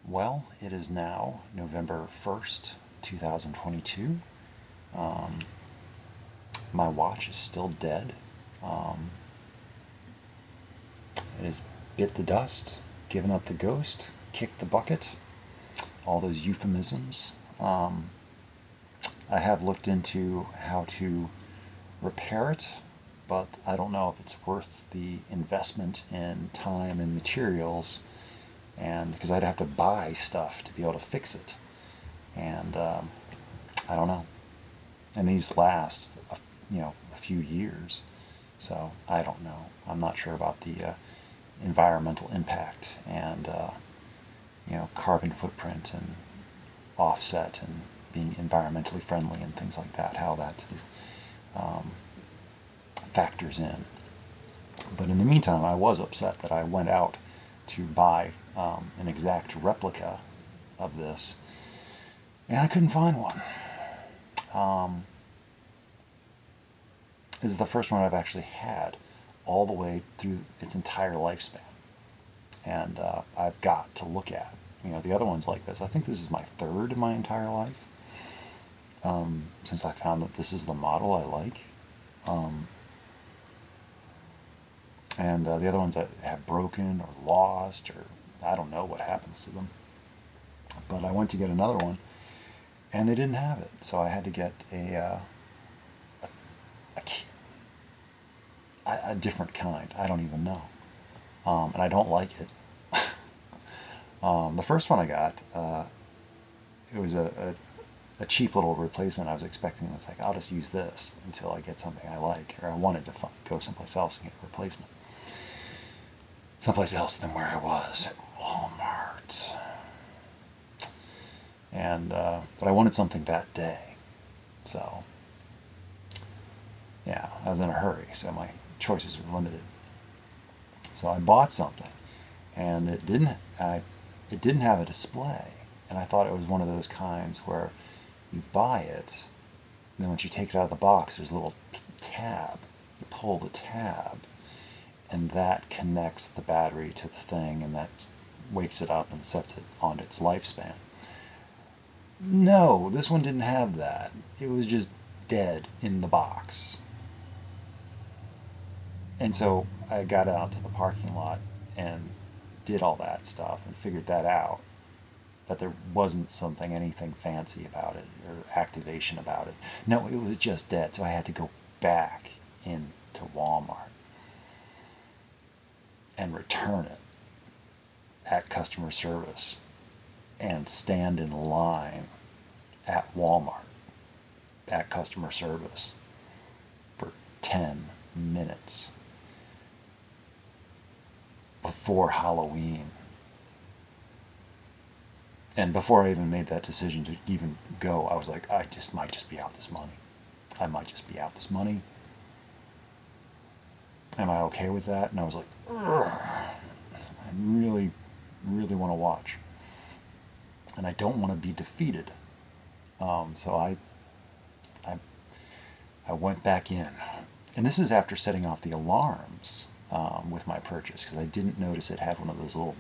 Well, it is now November 1st, 2022. Um, my watch is still dead. Um, it has bit the dust, given up the ghost, kicked the bucket, all those euphemisms. Um, I have looked into how to repair it, but I don't know if it's worth the investment in time and materials, and because I'd have to buy stuff to be able to fix it. And I don't know. And these last, a few years. So I don't know. I'm not sure about the environmental impact and carbon footprint and offset and being environmentally friendly and things like that. How that um, factors in. But in the meantime, I was upset that I went out to buy an exact replica of this, and I couldn't find one. This is the first one I've actually had all the way through its entire lifespan, and I've got to look at. The other ones like this. I think this is my third in my entire life, since I found that this is the model I like. Um, and the other ones that have broken or lost, or I don't know what happens to them. But I went to get another one, and they didn't have it, so I had to get a different kind. I don't even know, and I don't like it. The first one I got, it was a cheap little replacement. I was expecting it's like I'll just use this until I get something I like, or I wanted to go someplace else and get a replacement, someplace else than where I was at Walmart. And but I wanted something that day, so yeah, I was in a hurry, so my choices were limited. So I bought something, and it didn't have a display, and I thought it was one of those kinds where you buy it, and then once you take it out of the box, there's a little tab. You pull the tab, and that connects the battery to the thing, and that wakes it up and sets it on its lifespan. No, this one didn't have that. It was just dead in the box. And so I got out to the parking lot and did all that stuff and figured that out. That there wasn't anything fancy about it or activation about it. No, it was just dead. So I had to go back into Walmart and return it at customer service and stand in line at Walmart at customer service for 10 minutes before Halloween. And before I even made that decision to even go, I was like, I just might just be out this money. I might just be out this money. Am I okay with that? And I was like, I really, really want to watch. And I don't want to be defeated. So I went back in. And this is after setting off the alarms with my purchase, because I didn't notice it had one of those little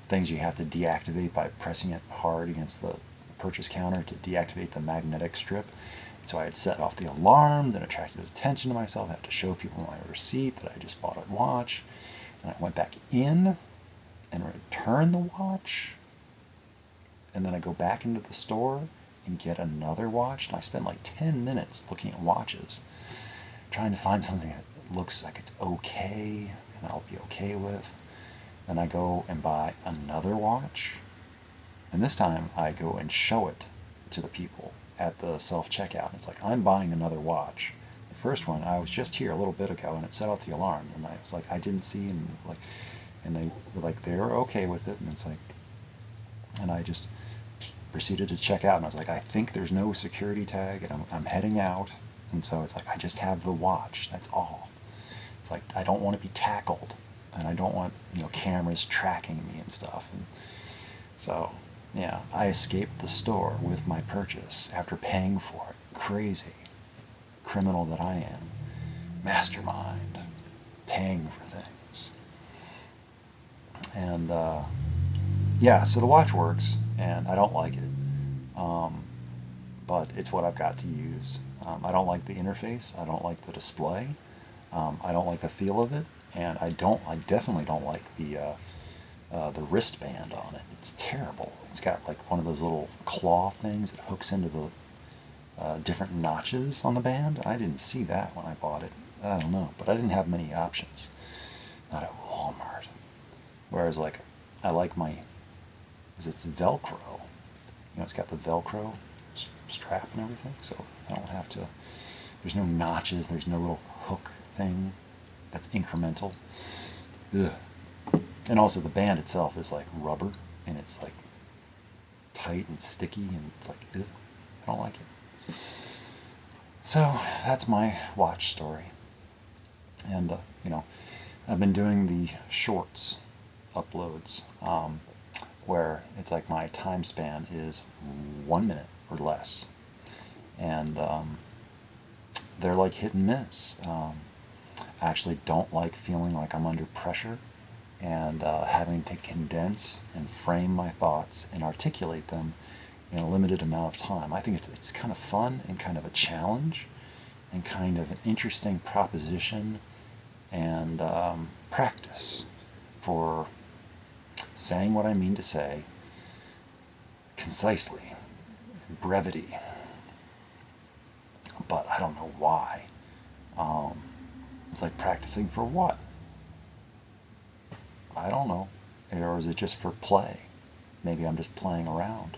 things you have to deactivate by pressing it hard against the purchase counter to deactivate the magnetic strip. So I had set off the alarms and attracted attention to myself. I had to show people my receipt that I just bought a watch. And I went back in and returned the watch. And then I go back into the store and get another watch. And I spend like 10 minutes looking at watches, trying to find something that looks like it's okay and I'll be okay with. Then I go and buy another watch, and this time I go and show it to the people at the self-checkout. It's like, I'm buying another watch. The first one, I was just here a little bit ago, and it set off the alarm, and I was like, I didn't see, and they were like, they're okay with it, and it's like, and I just proceeded to check out, and I was like, I think there's no security tag, and I'm heading out, and so it's like, I just have the watch, that's all. It's like, I don't want to be tackled, and I don't want cameras tracking me and stuff. And so yeah, I escaped the store with my purchase after paying for it. Crazy criminal that I am. Mastermind, paying for things. And yeah, so the watch works, and I don't like it, um, but it's what I've got to use. I don't like the interface. I don't like the display. I don't like the feel of it, and I definitely don't like the wristband on it. It's terrible. It's got like one of those little claw things that hooks into the different notches on the band. I didn't see that when I bought it. I don't know, but I didn't have many options. Not at Walmart. Whereas like I like my, because it's Velcro. You know, it's got the Velcro strap and everything, so I don't have to. There's no notches. There's no little hook thing. That's incremental. Ugh. And also the band itself is like rubber, and it's like tight and sticky, and it's like, ugh, I don't like it. So that's my watch story. And you know, I've been doing the shorts uploads, where it's like my time span is 1 minute or less, and they're like hit and miss. I actually don't like feeling like I'm under pressure and having to condense and frame my thoughts and articulate them in a limited amount of time. I think it's kind of fun and kind of a challenge and kind of an interesting proposition and practice for saying what I mean to say concisely, brevity. But I don't know why. It's like practicing for what? I don't know. Or is it just for play? Maybe I'm just playing around.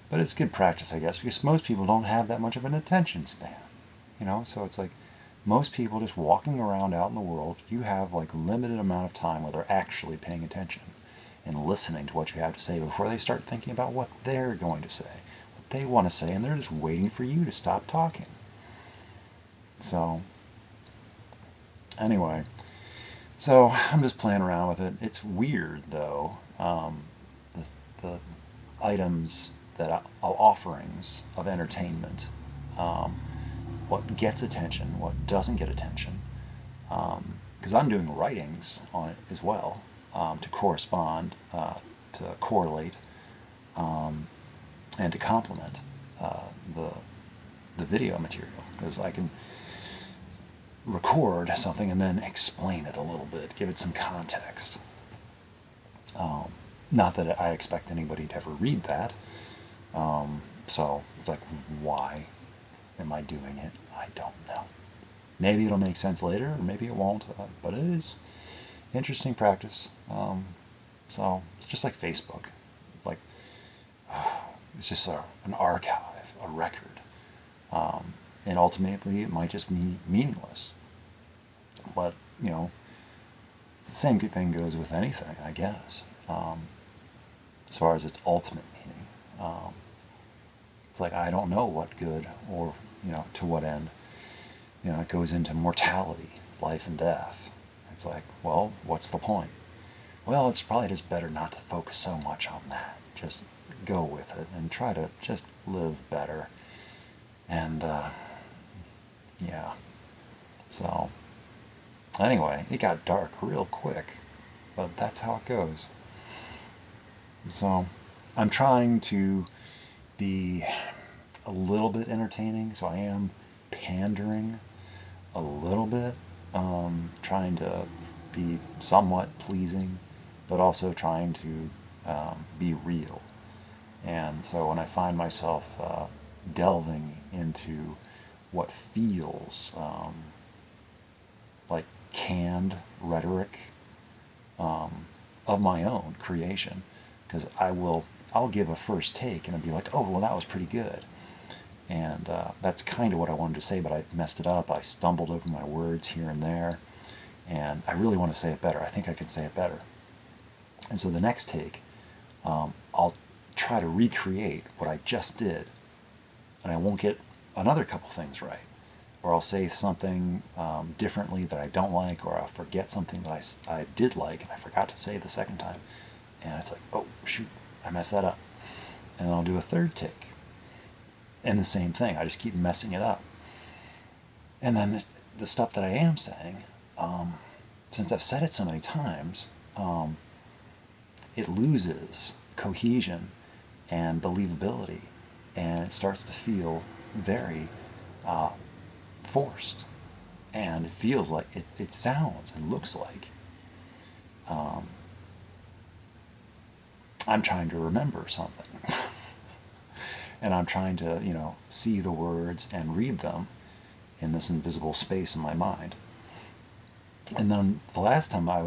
But it's good practice, I guess, because most people don't have that much of an attention span. You know, so it's like most people just walking around out in the world, you have like limited amount of time where they're actually paying attention and listening to what you have to say before they start thinking about what they're going to say, what they want to say, and they're just waiting for you to stop talking. So, anyway, so I'm just playing around with it. It's weird though. The items that offerings of entertainment, what gets attention, what doesn't get attention, because I'm doing writings on it as well, to correspond, to correlate, and to complement the video material, because I can record something and then explain it a little bit, give it some context. Not that I expect anybody to ever read that. So it's like, why am I doing it? I don't know. Maybe it'll make sense later, or maybe it won't. But it is interesting practice. So it's just like Facebook. It's like it's just an archive, a record, and ultimately it might just be meaningless. But you know, the same thing goes with anything, I guess. As far as its ultimate meaning, it's like I don't know what good or to what end. It goes into mortality, life and death. It's like, well, what's the point? Well, it's probably just better not to focus so much on that. Just go with it and try to just live better. And yeah. So anyway, it got dark real quick, but that's how it goes. So I'm trying to be a little bit entertaining, so I am pandering a little bit, trying to be somewhat pleasing, but also trying to be real. And so when I find myself delving into what feels like canned rhetoric of my own creation, because I'll give a first take and I'll be like, oh, well, that was pretty good. And that's kind of what I wanted to say, but I messed it up. I stumbled over my words here and there, and I really want to say it better. I think I can say it better. And so the next take, I'll try to recreate what I just did, and I won't get another couple things right. Or I'll say something differently that I don't like, or I'll forget something that I did like and I forgot to say the second time. And it's like, oh, shoot, I messed that up. And I'll do a third take. And the same thing, I just keep messing it up. And then the stuff that I am saying, since I've said it so many times, it loses cohesion and believability, and it starts to feel very forced, and it feels like it sounds and looks like um, I'm trying to remember something. And I'm trying to, see the words and read them in this invisible space in my mind. And then the last time I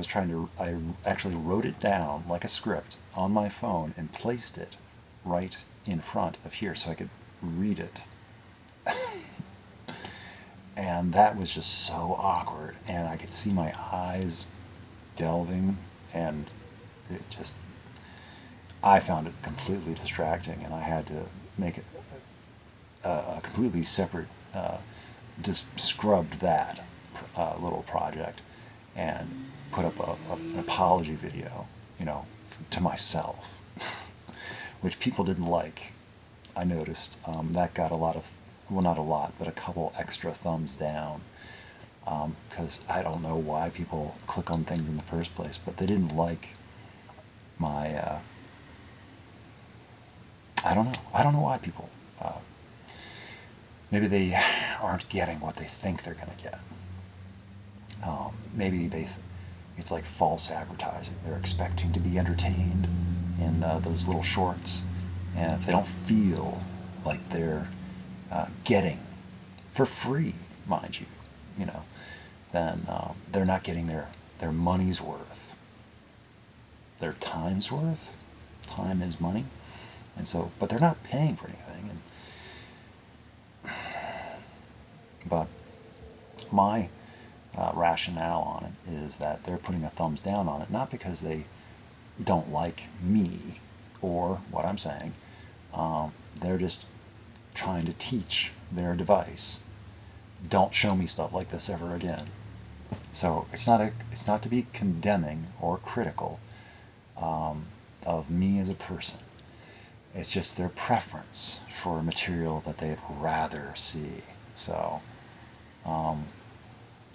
actually wrote it down like a script on my phone and placed it right in front of here so I could read it. And that was just so awkward, and I could see my eyes delving, and I found it completely distracting, and I had to make it a completely separate, just scrubbed that little project and put up an apology video, to myself, which people didn't like. I noticed that got a lot of, well, not a lot, but a couple extra thumbs down, because I don't know why people click on things in the first place, but they didn't like my, I don't know. I don't know why people, maybe they aren't getting what they think they're going to get. Maybe it's like false advertising. They're expecting to be entertained in those little shorts, and if they don't feel like they're getting for free, mind you, then they're not getting their money's worth, their time's worth. Time is money, and so, but they're not paying for anything. But my rationale on it is that they're putting a thumbs down on it, not because they don't like me or what I'm saying. They're just trying to teach their device, don't show me stuff like this ever again. So it's not to be condemning or critical of me as a person. It's just their preference for material that they'd rather see. So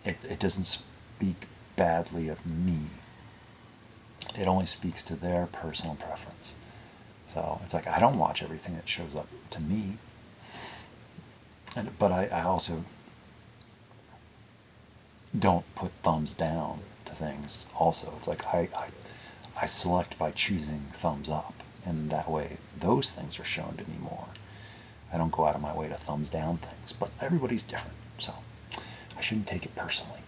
it doesn't speak badly of me. It only speaks to their personal preference. So it's like I don't watch everything that shows up to me. But I also don't put thumbs down to things also. It's like I select by choosing thumbs up, and that way those things are shown to me more. I don't go out of my way to thumbs down things, but everybody's different, so I shouldn't take it personally.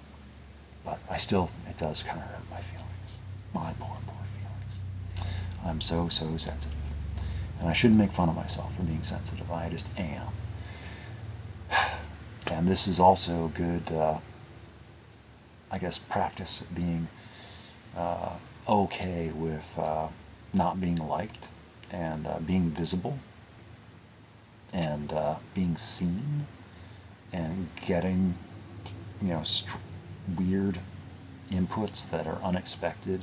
But it does kind of hurt my feelings. My poor feelings. I'm so sensitive. And I shouldn't make fun of myself for being sensitive. I just am. And this is also good, I guess, practice at being okay with not being liked, and being visible, and being seen, and getting, weird inputs that are unexpected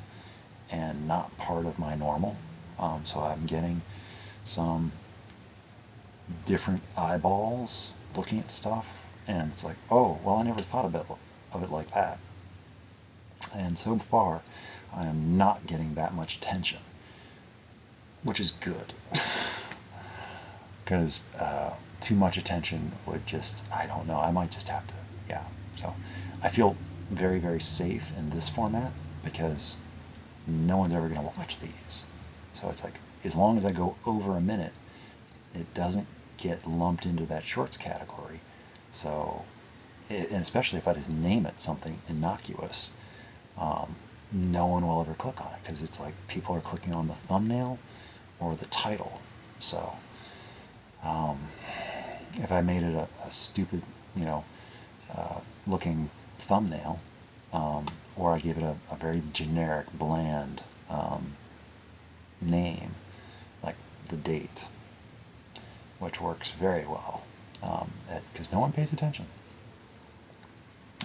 and not part of my normal. So I'm getting some different eyeballs looking at stuff, and it's like, oh, well, I never thought of it like that. And so far, I am not getting that much attention, which is good. Because too much attention would just, I don't know, I might just have to, yeah. So I feel very, very safe in this format because no one's ever going to watch these. So it's like, as long as I go over a minute, it doesn't get lumped into that shorts category. So, and especially if I just name it something innocuous, no one will ever click on it, because it's like people are clicking on the thumbnail or the title. So if I made it a stupid, looking thumbnail, or I gave it a very generic, bland name, like the date, which works very well, because no one pays attention.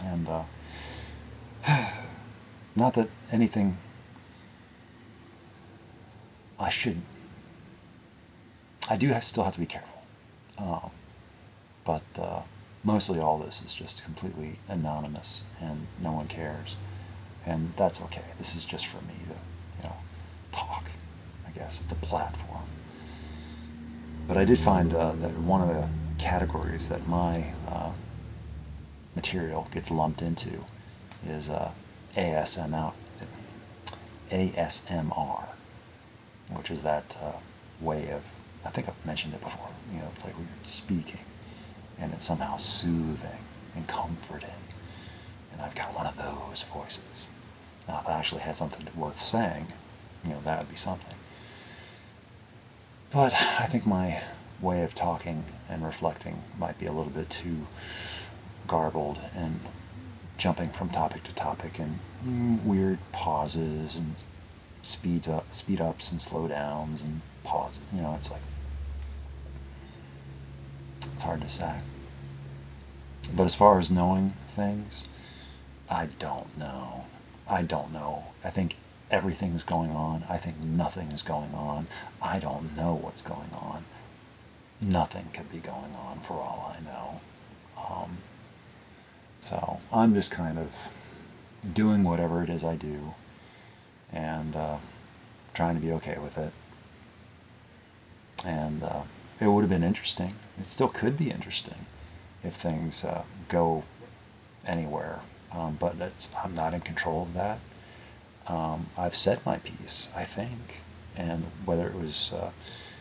And not that anything I do still have to be careful, but mostly all this is just completely anonymous, and no one cares, and that's okay. This is just for me to, talk, I guess. guess. It's a platform. But I did find that one of the categories that my material gets lumped into is ASMR, which is that way of, I think I've mentioned it before, it's like we're speaking, and it's somehow soothing and comforting. And I've got one of those voices. Now, if I actually had something worth saying, that would be something. But I think my way of talking and reflecting might be a little bit too garbled and jumping from topic to topic and weird pauses and speed ups and slow downs and pauses. It's like, it's hard to say. But as far as knowing things, I don't know. I think everything's going on. I think nothing is going on. I don't know what's going on. Nothing could be going on for all I know. So I'm just kind of doing whatever it is I do and trying to be okay with it. And it would have been interesting. It still could be interesting if things go anywhere. But I'm not in control of that. I've said my piece, I think, and whether it was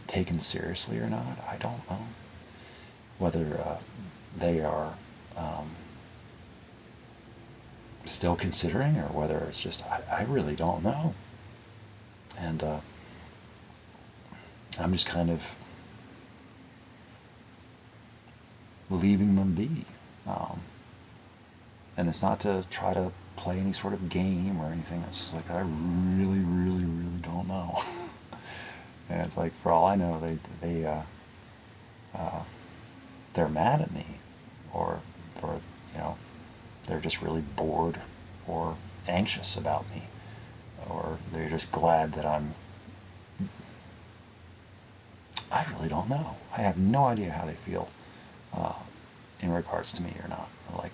taken seriously or not, I don't know. Whether they are still considering, or whether it's just, I really don't know. And I'm just kind of leaving them be. And it's not to try to play any sort of game or anything. It's just like, I really, really, really don't know. And it's like, for all I know, they're mad at me, or they're just really bored or anxious about me, or they're just glad that I really don't know. I have no idea how they feel in regards to me or not. Like,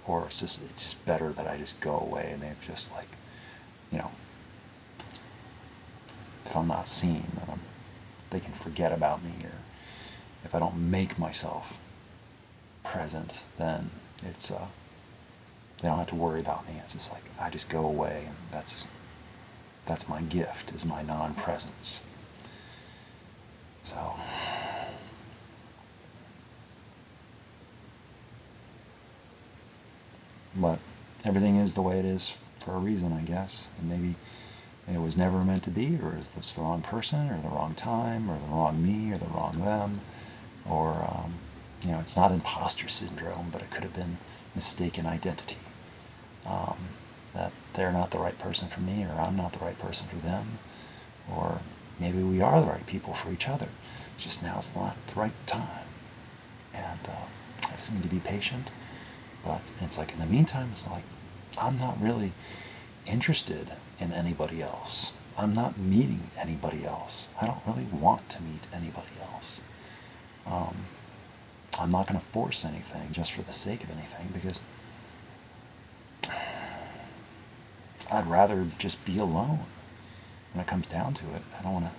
or it's just better that I just go away and they've just, like, if I'm not seen, then they can forget about me, or if I don't make myself present, then it's they don't have to worry about me. It's just like, I just go away, and that's my gift, is my non-presence. So but everything is the way it is for a reason, I guess. And maybe it was never meant to be, or is this the wrong person, or the wrong time, or the wrong me, or the wrong them, or it's not imposter syndrome, but it could have been mistaken identity. That they're not the right person for me, or I'm not the right person for them, or maybe we are the right people for each other. It's just now it's not the right time, and I just need to be patient. But it's like, in the meantime, it's like, I'm not really interested in anybody else. I'm not meeting anybody else. I don't really want to meet anybody else. I'm not going to force anything just for the sake of anything, because I'd rather just be alone. When it comes down to it, I don't want to.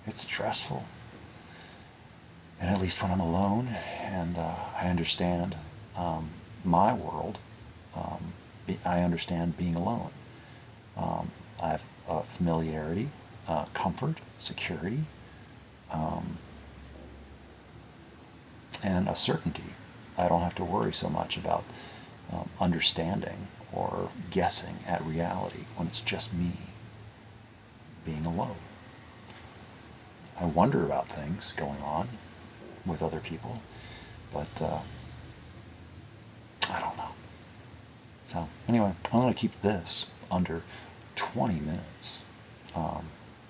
It's stressful. And at least when I'm alone and I understand my world, I understand being alone. I have familiarity, comfort, security, and a certainty. I don't have to worry so much about understanding or guessing at reality when it's just me being alone. I wonder about things going on with other people, but I don't know. So anyway, I'm going to keep this under 20 minutes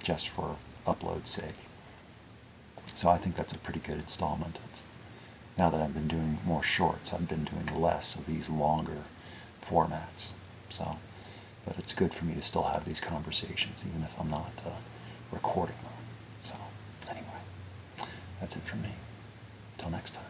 just for upload's sake. So I think that's a pretty good installment. Now that I've been doing more shorts, I've been doing less of these longer formats. So, but it's good for me to still have these conversations, even if I'm not recording them. So anyway, that's it for me. Until next time.